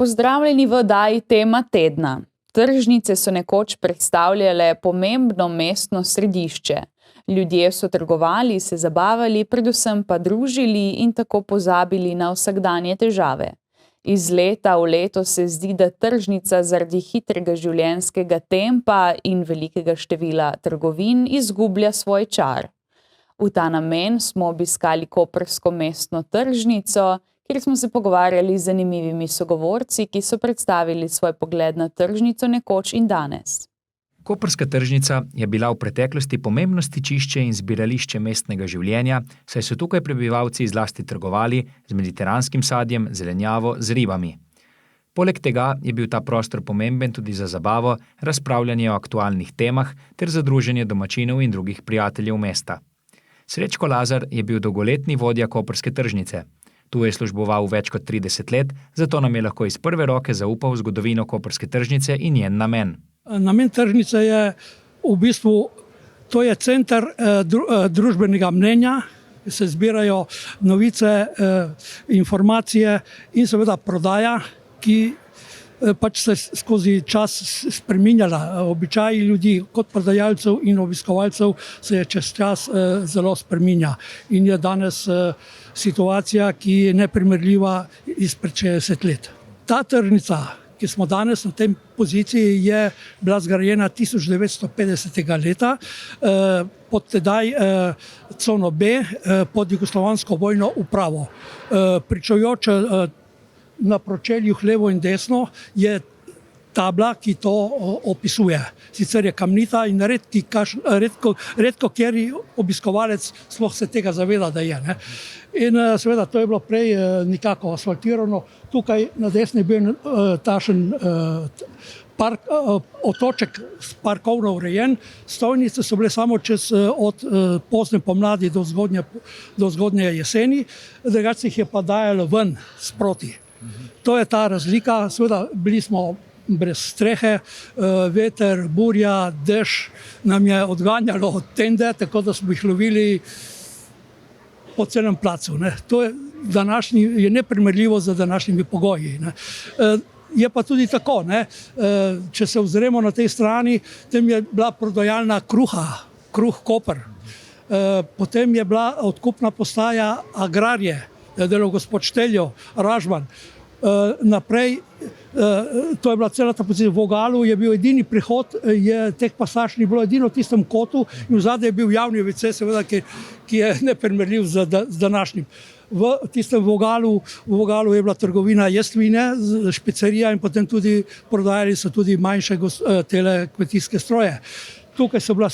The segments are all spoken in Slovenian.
Pozdravljeni v oddaji Tema tedna. Tržnice so nekoč predstavljale pomembno mestno središče. Ljudje so trgovali, se zabavali, predvsem pa družili in tako pozabili na vsakdanje težave. Iz leta v leto se zdi, da tržnica zaradi hitrega življenjskega tempa in velikega števila trgovin izgublja svoj čar. V ta namen smo obiskali koprsko mestno tržnico, kjer smo se pogovarjali z zanimivimi sogovorci, ki so predstavili svoj pogled na tržnico nekoč in danes. Koprska tržnica je bila v preteklosti pomembno stičišče in zbirališče mestnega življenja, saj so tukaj prebivalci zlasti trgovali z mediteranskim sadjem, zelenjavo, z ribami. Poleg tega je bil ta prostor pomemben tudi za zabavo, razpravljanje o aktualnih temah ter za druženje domačinov in drugih prijateljev mesta. Srečko Lazar je bil dolgoletni vodja koprske tržnice. Tu je služboval več kot 30 let, zato nam je lahko iz prve roke zaupal zgodovino koprske tržnice in njen namen. Namen tržnice je v bistvu, to je center družbenega mnenja, se zbirajo novice, informacije in seveda prodaja, ki pač se skozi čas spreminjala. Običaji ljudi kot prodajalcev in obiskovalcev se je čez čas zelo spreminja in je danes situacija, ki je neprimerljiva izpred 60 let. Ta tržnica, ki smo danes na tej poziciji, je bila zgrajena 1950. leta pod tedaj cono B pod jugoslovansko vojno upravo. Pričujoč na pročelju levo in desno je tabla, ki to opisuje. Sicer je kamnita in redko kateri obiskovalec sploh se tega zaveda, da je. Ne? In seveda to je bilo prej nekako asfaltirano. Tukaj na desni je bil takšen otoček parkovno urejen. Stojnice so bile samo od pozne pomladi do zgodnje jeseni, drugače jih je pa dajalo ven sproti. To je ta razlika. Seveda bili smo brez strehe, veter, burja, dež nam je odganjalo od tende, tako da smo jih lovili po celem placu. Ne. To je neprimerljivo z današnjimi pogoji. Ne. Je pa tudi tako, ne. Če se ozremo na tej strani, tam je bila prodajalna Kruh Koper. Potem je bila odkupna postaja Agrarje, delal gospod Šteljo, Ražman. Naprej, to je bila cela ta pozicija. V Vogalu je bil edini prihod, teh pasaž ni bilo edino v tistem kotu in vzadaj je bil javni WC, seveda, ki je neprimerljiv z današnjim. V tistem Vogalu je bila trgovina Jestvine, špecerija in potem tudi prodajali so tudi manjše kmetijske stroje. Tukaj so bila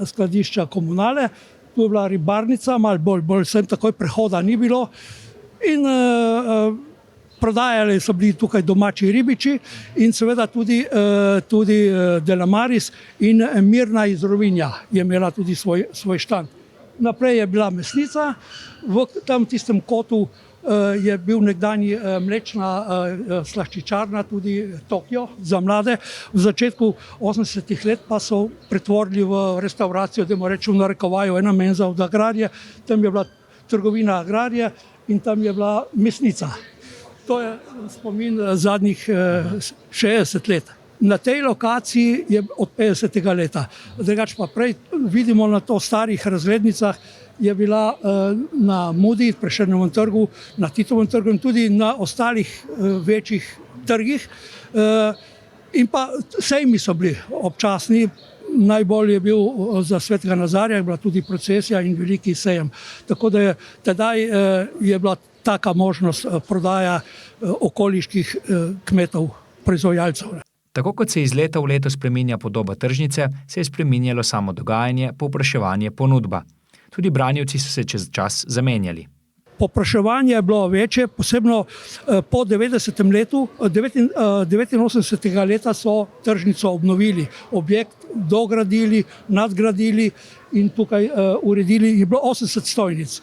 skladišča komunale, tu je bila ribarnica, malo bolj sem takoj prehoda ni bilo in prodajali so bili tukaj domači ribiči in seveda tudi Delamaris in Mirna iz Rovinja je imela tudi svoj štand. Naprej je bila mesnica, v tistem kotu je bil nekdanji mlečna slaščičarna, tudi Tokio za mlade. V začetku 80. let pa so pretvorili v restauracijo, da mu rečem v narekovaju, ena menza od Agrarje, tam je bila trgovina Agrarje in tam je bila mesnica. To je spomin zadnjih 60 let. Na tej lokaciji je od 50. leta. Drugače pa prej vidimo na to starih razglednicah, je bila na Mudi, Prešernovem trgu, na Titovem trgu in tudi na ostalih večjih trgih. In pa sejmi so bili občasni. Najbolj je bil za Svetega Nazarja, je bila tudi procesija in veliki sejem. Tako da tedaj je bila taka možnost prodaja okoliških kmetov, proizvajalcev. Tako kot se iz leta v leto spreminja podoba tržnice, se je spreminjalo samo dogajanje, povpraševanje, ponudba. Tudi branjevci so se čez čas zamenjali. Povpraševanje je bilo večje, posebno po 90. letu, 89. leta so tržnico obnovili, objekt dogradili, nadgradili in tukaj uredili, je bilo 80 stojnic.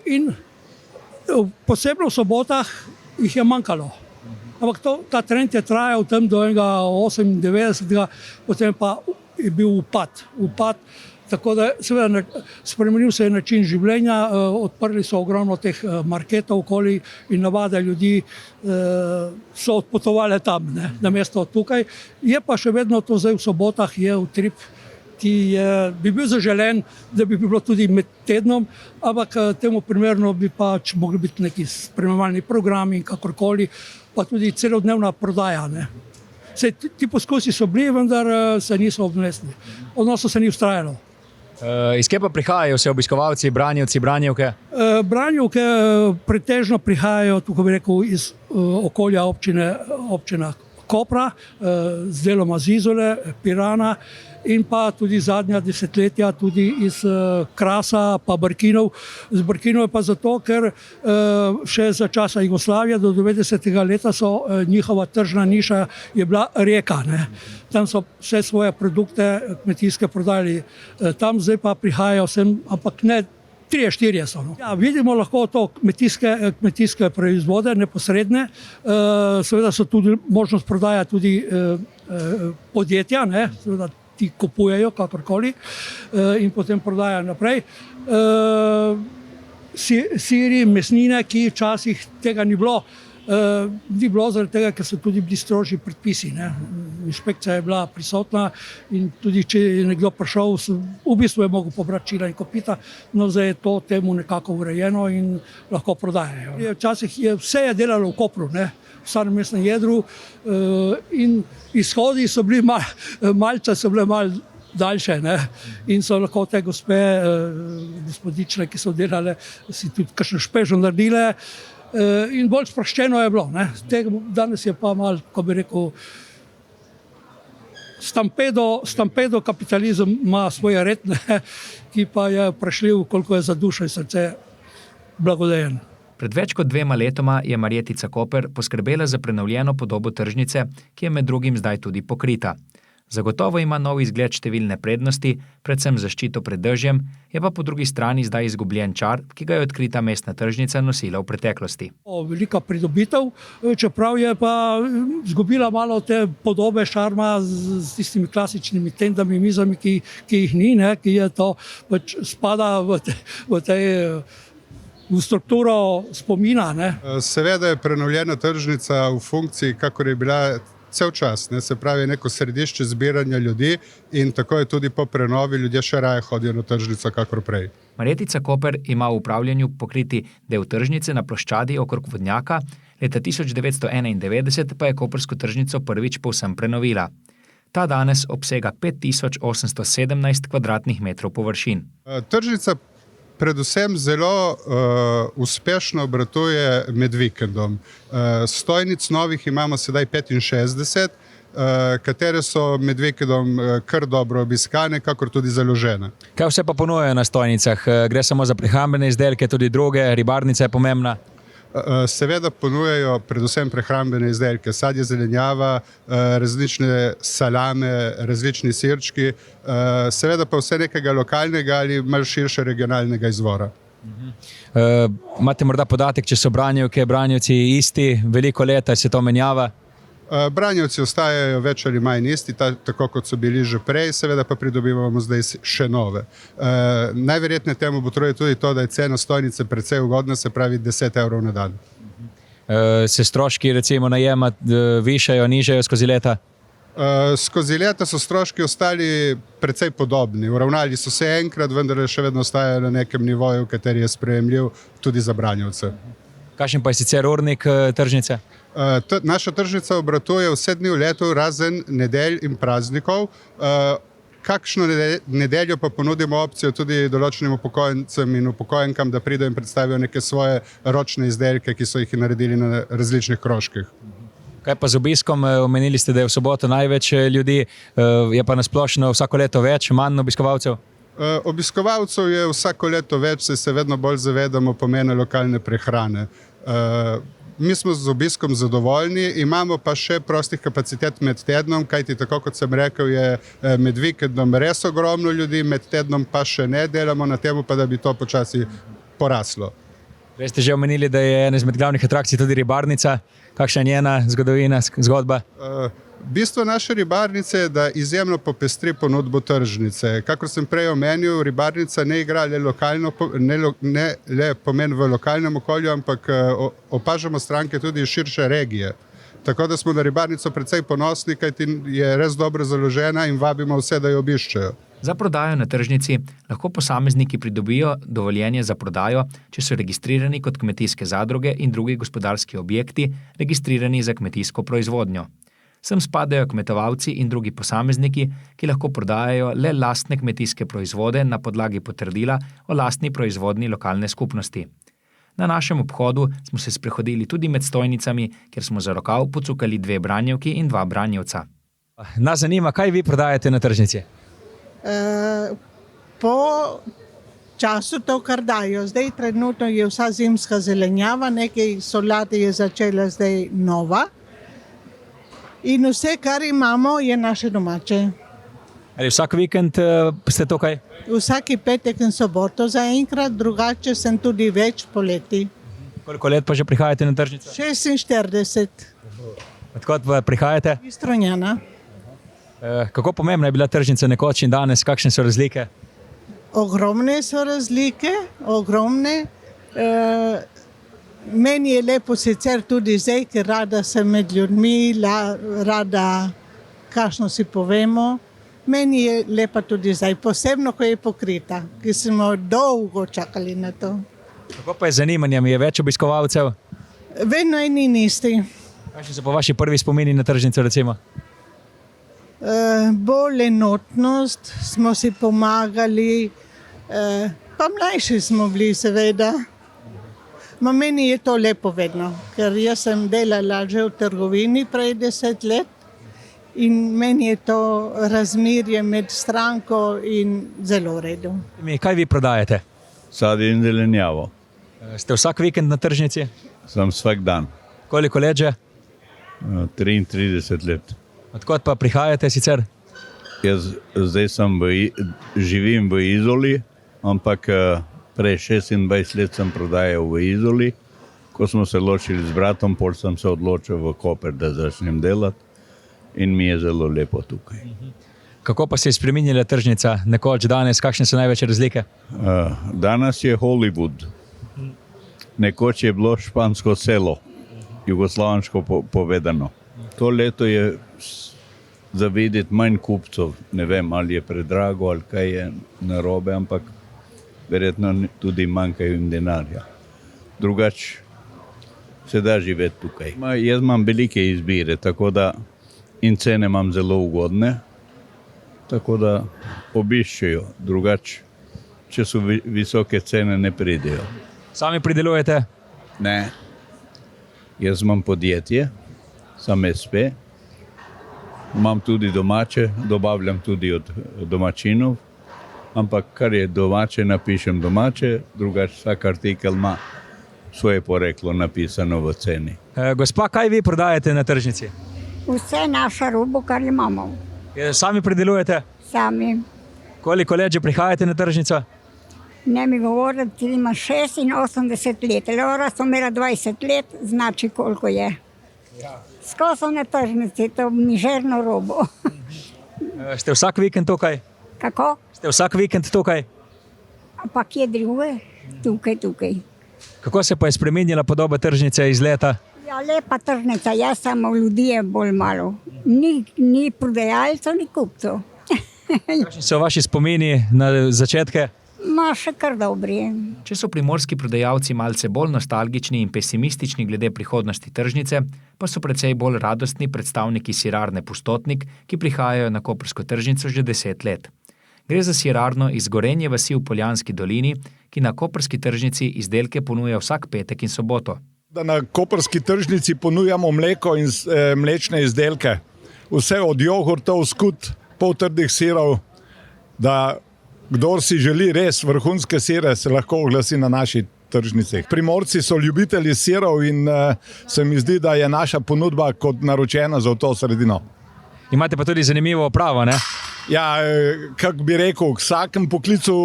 In posebno v sobotah jih je manjkalo. Ampak ta trend je trajal tam do 98. potem pa je bil upad Tako da seveda spremenil se je način življenja, odprli so ogromno teh marketov okoli in navada ljudi so odpotovali tam, ne, namesto tukaj. Je pa še vedno to zdaj v sobotah je utrip, ki bi bil zaželen, da bi bilo tudi med tednom, ampak temu primerno bi pač mogli biti neki spremljevalni programi in kakorkoli, pa tudi celodnevna prodaja, ne. Saj ti poskusi so bili, vendar se niso obnesli. Odnosno se ni vztrajalo. Iz kje pa prihajajo vse obiskovalci, branjevci, branjevke? Branjevke pretežno prihajajo, tako bi rekel, iz okolja občina Kopra, z deloma z Izole, Pirana in pa tudi zadnja desetletja tudi iz Krasa pa Brkinov. Z Brkinov je pa zato, ker še za časa Jugoslavije do 90. leta so njihova tržna niša je bila Rijeka, ne. Tam so vse svoje produkte kmetijske prodajali, tam zdaj pa prihajajo sem, ampak ne 3-4 so. No. Ja, vidimo lahko to kmetijske proizvode neposredne, seveda so tudi možnost prodaja tudi podjetja, ne, seveda ti kupujejo kakorkoli in potem prodajajo naprej. Siri, mesnine, ki včasih tega ni bilo. Ni bilo zaradi tega, ker so tudi bili strožji predpisi, ne. Inšpekcija je bila prisotna in tudi če je nekdo prišel, v bistvu je mogel pobrati čila in kopita, no zdaj je to temu nekako urejeno in lahko prodajajo. Včasih vse je delalo v Kopru, ne, v starem mestnem jedru in izhodi so bili malce so bile malo daljše, ne, in so lahko te gospe, gospodične, ki so delale, si tudi kakšno špežo naredile, in bolj sproščeno je bilo, ne. Danes je pa malo, ko bi rekel, stampedo kapitalizem ima svoje red, ne, ki pa je vprašljiv, koliko je za dušo in srce blagodejen. Pred več kot 2 letoma je Marjetica Koper poskrbela za prenovljeno podobo tržnice, ki je med drugim zdaj tudi pokrita. Zagotovo ima nov izgled številne prednosti, predvsem zaščito pred dežjem, je pa po drugi strani zdaj izgubljen čar, ki ga je odkrita mestna tržnica nosila v preteklosti. Velika pridobitev, čeprav je pa izgubila malo te podobe šarma z tistimi klasičnimi tendami, mizami, ki jih ni, ne, ki je to pač spada v strukturo spomina, ne. Seveda je prenovljena tržnica v funkciji, kakor je bila cel čas, ne, se pravi neko središče zbiranja ljudi in tako je tudi po prenovi ljudje še raje hodijo na tržnico kakor prej. Marjetica Koper ima v upravljanju pokriti del tržnice na ploščadi okrog vodnjaka, leta 1991 pa je koprsko tržnico prvič povsem prenovila. Ta danes obsega 5817 kvadratnih metrov površin. Tržnica predvsem zelo uspešno obratuje med vikendom. Stojnic novih imamo sedaj 65, katere so med vikendom kar dobro obiskane, kakor tudi založene. Kaj vse pa ponujajo na stojnicah? Gre samo za prehrambene izdelke, tudi druge, ribarnica je pomembna? Seveda ponujajo predvsem prehrambene izdelke, sadje, zelenjava, različne salame, različni sirčki, seveda pa vse nekega lokalnega ali malo širše regionalnega izvora. Imate morda podatek, če so branjevke, branjevci isti, veliko leta se to menjava? Branjevci ostajajo več ali manj isti, tako kot so bili že prej, seveda pa pridobivamo zdaj še nove. Najverjetneje temu botruje tudi to, da je cena stojnice precej ugodna, se pravi 10 evrov na dan. Se stroški recimo najema višajo, nižajo skozi leta? Skozi leta so stroški ostali precej podobni. Uravnali so se enkrat, vendar še vedno ostajajo na nekem nivoju, kateri je sprejemljiv tudi za branjevce. Kakšen pa je sicer urnik tržnice? Naša tržnica obratuje vse dni v letu, razen nedelj in praznikov. Kakšno nedeljo pa ponudimo opcijo tudi določenim upokojencem in upokojenkam, da pridejo in predstavijo neke svoje ročne izdelke, ki so jih naredili na različnih krožkih. Kaj pa z obiskom? Omenili ste, da je v soboto največ ljudi, je pa nasplošno vsako leto več, manj obiskovalcev? Obiskovalcev je vsako leto več, saj se vedno bolj zavedamo pomena lokalne prehrane. Mi smo z obiskom zadovoljni, imamo pa še prostih kapacitet med tednom, kajti tako kot sem rekel, je med vikendom res ogromno ljudi, med tednom pa še ne, delamo na temu pa, da bi to počasi poraslo. Prej ste že omenili, da je ena izmed glavnih atrakcij tudi ribarnica. Kakšna je njena zgodba? Bistvo naše ribarnice je, da izjemno popestri ponudbo tržnice. Kakor sem prej omenil, ribarnica ne igra ne le pomen v lokalnem okolju, ampak opažamo stranke tudi iz širše regije. Tako da smo na ribarnico precej ponosni, kajti je res dobro založena in vabimo vse, da jo obiščejo. Za prodajo na tržnici lahko posamezniki pridobijo dovoljenje za prodajo, če so registrirani kot kmetijske zadruge in drugi gospodarski objekti, registrirani za kmetijsko proizvodnjo. Sem spadajo kmetovalci in drugi posamezniki, ki lahko prodajajo le lastne kmetijske proizvode na podlagi potrdila o lastni proizvodnji lokalne skupnosti. Na našem obhodu smo se sprehodili tudi med stojnicami, kjer smo za rokav pocukali 2 branjevki in 2 branjevca. Nas zanima, kaj vi prodajate na tržnici? Po času to, kar dajo. Zdaj trenutno je vsa zimska zelenjava, nekaj solate je začela zdaj nova. In vse, kar imamo, je naše domače. Ali vsak vikend ste tukaj? Vsaki petek in soboto zaenkrat, drugače sem tudi več poleti. Koliko let pa že prihajate na tržnico? 46. Odkot pa prihajate? Iz Strunjana. Kako pomembna je bila tržnica nekoč in danes? Kakšne so razlike? Ogromne so razlike, ogromne. Meni je lepo sicer tudi zdaj, ker rada sem med ljudmi, rada kakšno si povemo. Meni je lepa tudi zdaj, posebno, ko je pokrita, ki smo dolgo čakali na to. Kako pa je zanimanje? Je več obiskovalcev? Vedno eni in isti. Kakšni so pa vaši prvi spomini na tržnico, recimo? Bolj enotnost, smo si pomagali, pa mlajši smo bili seveda. Meni je to lepo vedno, ker jaz sem delala že v trgovini prej 10 let in meni je to razmerje med stranko in zelo v redu. Kaj vi prodajate? Sadje in zelenjavo. Ste vsak vikend na tržnici? Sem vsak dan. Koliko let že? 33 let. Odkot pa prihajate sicer? Jaz zdaj živim v Izoli, ampak prej 26 let sem prodajal v Izoli. Ko smo se ločili z bratom, pol sem se odločil v Koper, da začnem delati in mi je zelo lepo tukaj. Kako pa se je spremenila tržnica nekoč danes? Kakšne so največje razlike? Danes je Hollywood. Nekoč je bilo špansko selo, jugoslovansko povedano. To leto je za videti manj kupcev. Ne vem, ali je predrago, ali kaj je narobe, ampak verjetno tudi manjkajo jim denarja. Drugače se da živeti tukaj. Jaz imam velike izbire, tako da in cene imam zelo ugodne, tako da obiščejo. Drugače, če so visoke cene, ne pridejo. Sami pridelujete? Ne. Jaz imam podjetje, sam SP. Imam tudi domače, dobavljam tudi od domačinov, ampak kar je domače, napišem domače, drugače vsak artikel ima svoje poreklo napisano v ceni. Gospa, kaj vi prodajate na tržnici? Vse naša robo, kar imamo. Sami pridelujete? Sami. Koliko let že prihajate na tržnico? Ne mi govoriti, ima 86 let. Laura so imela 20 let, znači koliko je. Skozi so na tržnici, to mižerno robo. Ste vsak vikend tukaj? Kako? Ste vsak vikend tukaj? Pa kje druge? Tukaj. Kako se pa je spremenila podoba tržnice iz leta? Ja, lepa tržnica, jaz samo ljudi je bolj malo. Ni prodajalcev, ni kupcev. Kakšni so vaši spomini na začetke? Ma še kar dobri. Če so primorski prodajalci malce bolj nostalgični in pesimistični glede prihodnosti tržnice, pa so precej bolj radostni predstavniki sirarne Pustotnik, ki prihajajo na koprsko tržnico že 10 let. Gre za sirarno iz Gorenje vasi v Poljanski dolini, ki na koprski tržnici izdelke ponuja vsak petek in soboto. Da na koprski tržnici ponujamo mleko in mlečne izdelke. Vse od jogurtov, skut, poltrdih sirov, da kdor si želi res vrhunske sire, se lahko oglasi na naši tržnici. Primorci so ljubitelji sirov in se mi zdi, da je naša ponudba kot naročena za to sredino. Imate pa tudi zanimivo opravo, ne? Ja, kako bi rekel, k vsakem poklicu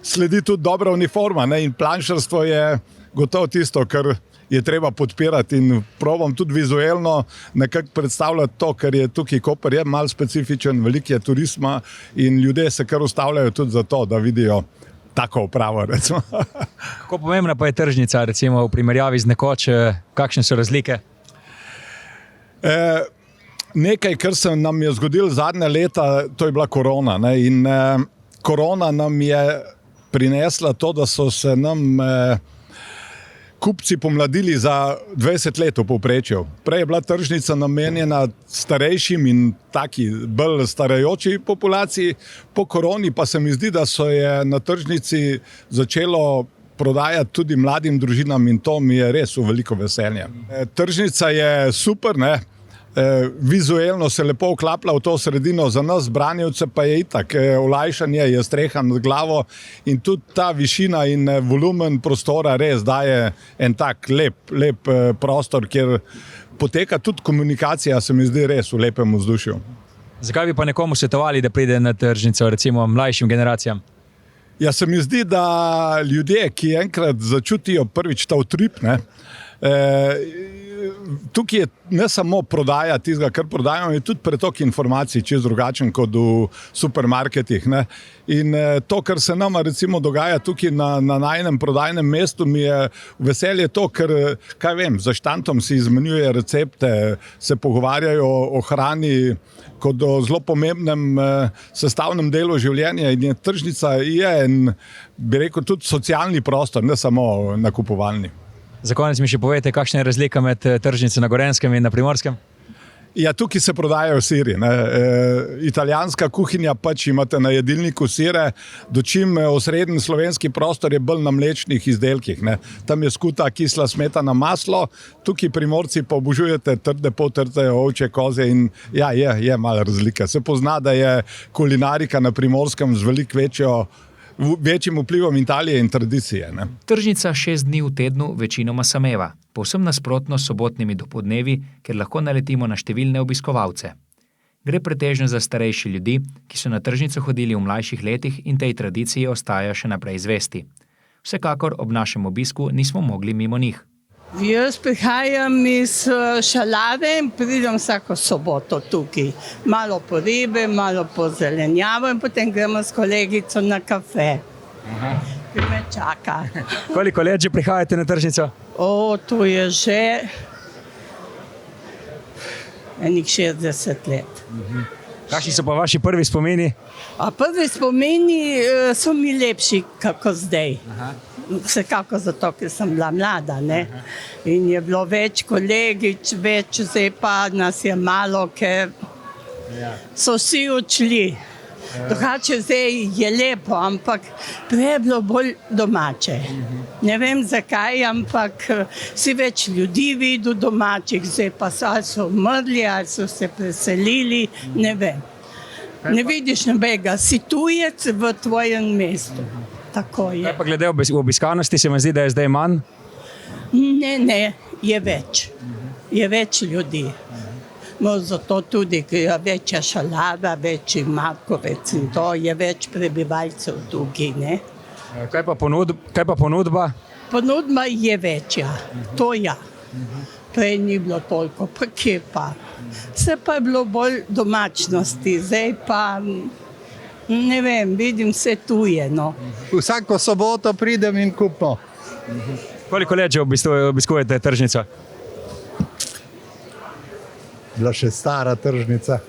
sledi tudi dobra uniforma, ne? In planšarstvo je gotovo tisto, kar je treba podpirati in probam tudi vizualno nekako predstavljati to, ker je tukaj Koper je malo specifičen, veliko je turizma in ljudje se kar ustavljajo tudi zato, da vidijo tako upravo, recimo. Kako pomembna pa je tržnica, recimo v primerjavi z nekoč, kakšne so razlike? Nekaj, kar se nam je zgodilo zadnja leta, to je bila korona, ne? In korona nam je prinesla to, da so se nam kupci pomladili za 20 let v povprečju. Prej je bila tržnica namenjena starejšim in taki bolj starajoči populaciji, po koroni pa se mi zdi, da so je na tržnici začelo prodajati tudi mladim družinam in to mi je res v veliko veselje. Tržnica je super, ne? Vizualno se lepo vklapla v to sredino, za nas branjevce pa je itak, olajšanje je streha nad glavo in tudi ta višina in volumen prostora res daje en tak lep prostor, kjer poteka tudi komunikacija, se mi zdi res v lepem vzdušju. Zakaj bi pa nekomu svetovali, da pride na tržnico, recimo mlajšim generacijam? Ja, se mi zdi, da ljudje, ki enkrat začutijo prvič ta utrip, ne, tukaj je ne samo prodaja tistega, kar prodajamo, je tudi pretok informacij, čez drugačen kot v supermarketih, ne. In to, kar se nama recimo dogaja tukaj na najnem prodajnem mestu, mi je veselje to, ker, kaj vem, za štantom si izmenjuje recepte, se pogovarjajo o hrani kot o zelo pomembnem sestavnem delu življenja in je tržnica je en, bi rekel, tudi socialni prostor, ne samo nakupovalni. Za konec mi še povejte, kakšna je razlika med tržnico na Gorenjskem in na Primorskem? Ja, tukaj se prodajajo siri, ne. Italijanska kuhinja pač imate na jedilniku sire, dočim osrednji slovenski prostor je bolj na mlečnih izdelkih, ne. Tam je skuta kisla smetana, maslo, tukaj Primorci pa obožujete trde, poltrde ovčje, koze in ja, je malo razlika. Se pozna, da je kulinarika na Primorskem z veliko večjim vplivom Italije in tradicije, ne. Tržnica 6 dni v tednu večinoma sameva, povsem nasprotno s sobotnimi dopoldnevi, kjer lahko naletimo na številne obiskovalce. Gre pretežno za starejši ljudi, ki so na tržnico hodili v mlajših letih in tej tradiciji ostajajo še naprej zvesti. Vsekakor ob našem obisku nismo mogli mimo njih. Jaz prihajam iz Šalave in pridem vsako soboto tukaj. Malo po ribe, malo po zelenjavo in potem gremo s kolegico na kafe. Ki me čaka. Koliko let že prihajate na tržnico? To je že enih 60 let. Kakšni so pa vaši prvi spomini? Prvi spomini so mi lepši, kako zdaj. Vsekako zato, ker sem bila mlada, ne? In je bilo več kolegic, zdaj pa nas je malo, ker so vsi odšli. Drugače zdaj je lepo, ampak prej je bilo bolj domače. Ne vem zakaj, ampak si več ljudi videl domačih, zdaj pa ali so umrli, ali so se preselili, ne vem. Ne vidiš nobega, si tujec v tvojem mestu. Tako je. Kaj pa glede obiskanosti, se mi zdi, da je zdaj manj? Ne, je več. Je več ljudi. Zato tudi, ker je večja Šalava, večji Markovec in to, je več prebivalcev tukaj, ne. Kaj pa ponudba? Ponudba je večja, to ja. Prej ni bilo toliko, pa kje pa. Vse pa je bilo bolj domačnosti, zdaj pa ne vem, vidim vse tuje, no. Vsako soboto pridem in kupimo. Koliko let že obiskujete tržnico? Bila še stara tržnica,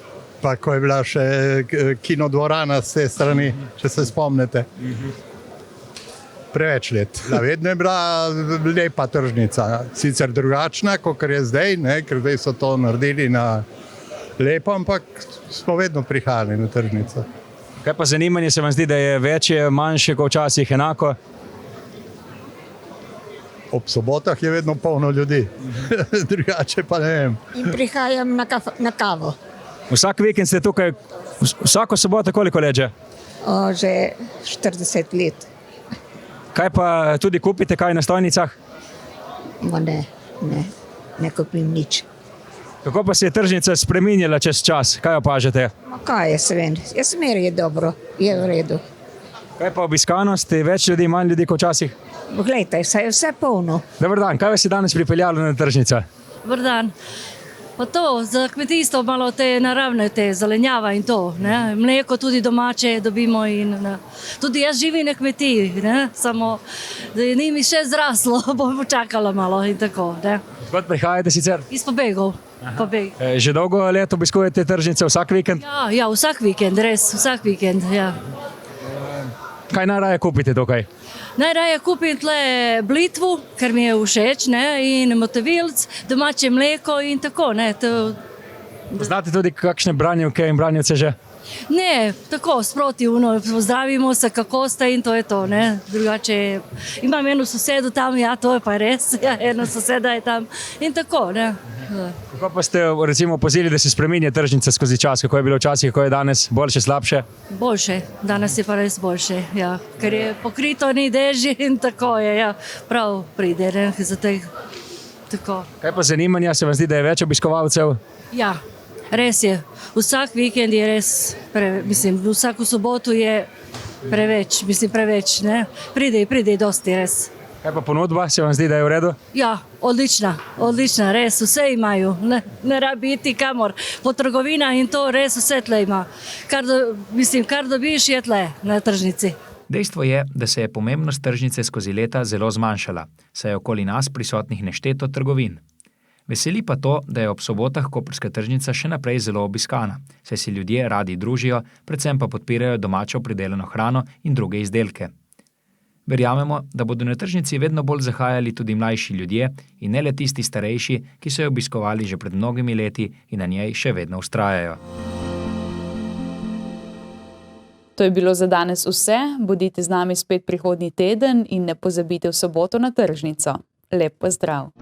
pa ko je bila še kinodvorana s te strani, če se spomnite. Preveč let. Vedno je bila lepa tržnica, sicer drugačna, kot je zdaj, ne, ker zdaj so to naredili na lepo, ampak smo vedno prihajali na tržnico. Kaj pa zanimanje, se vam zdi, da je večje, manjše, kot včasih enako? Ob sobotah je vedno polno ljudi, drugače pa ne vem. In prihajam na kavo. Vsak vikend ste tukaj, vsako soboto koliko let že? Že 40 let. Kaj pa tudi kupite kaj na stojnicah? Ne kupim nič. Kako pa se je tržnica spreminjala čez čas? Kaj opažate? Kaj je sve? Smer je dobro, je v redu. Kaj pa obiskanost, je več ljudi, manj ljudi kot včasih? Poglejte, saj je vse polno. Dober dan, kaj vas je danes pripeljalo na tržnico? Dobar dan. Pa to, za kmetijstvo malo te naravne, te zelenjava in to, ne? Mleko tudi domače dobimo in ne? Tudi jaz živim na kmetiji, ne? Samo da ni mi še zraslo, bom počakala malo in tako, ne? Kod prihajate sicer? Iz pobegov. Že dolgo let obiskujete tržnice vsak vikend? Ja, vsak vikend, res, vsak vikend, ja. Kaj najraje kupite tukaj? Najraje kupim tle blitvu, ker mi je všeč, ne, in motovilc, domače mleko in tako, ne. Znate tudi kakšne branjevke in branjevce že? Ne, tako, sproti, pozdravimo se, kako ste in to je to, ne. Drugače, imam eno sosedo tam, ja, to je pa res, ja, eno soseda je tam in tako, ne. Kako pa ste recimo opazili, da se spreminja tržnica skozi čas? Kako je bilo včasih, kako je danes? Boljše, slabše? Boljše, danes je pa res boljše, ja. Ker je pokrito, ni dežje in tako je, ja. Prav pride, ne, za teh, tako. Kaj pa zanimanja, se vam zdi, da je več obiskovalcev? Ja, res je. Vsak vikend je res, vsako soboto je preveč, ne. Pride dosti, res. Kaj pa ponudba, se vam zdi, da je v redu? Ja, odlična, res, vse imajo, ne rabi iti kamor, po trgovinah in to res vse tle ima. Kar dobiš je tle na tržnici. Dejstvo je, da se je pomembnost tržnice skozi leta zelo zmanjšala, saj je okoli nas prisotnih nešteto trgovin. Veseli pa to, da je ob sobotah koprska tržnica še naprej zelo obiskana, saj se ljudje radi družijo, predvsem pa podpirajo domačo pridelano hrano in druge izdelke. Verjamemo, da bodo na tržnici vedno bolj zahajali tudi mlajši ljudje in ne le tisti starejši, ki so jo obiskovali že pred mnogimi leti in na njej še vedno vztrajajo. To je bilo za danes vse, bodite z nami spet prihodnji teden in ne pozabite v soboto na tržnico. Lep pozdrav!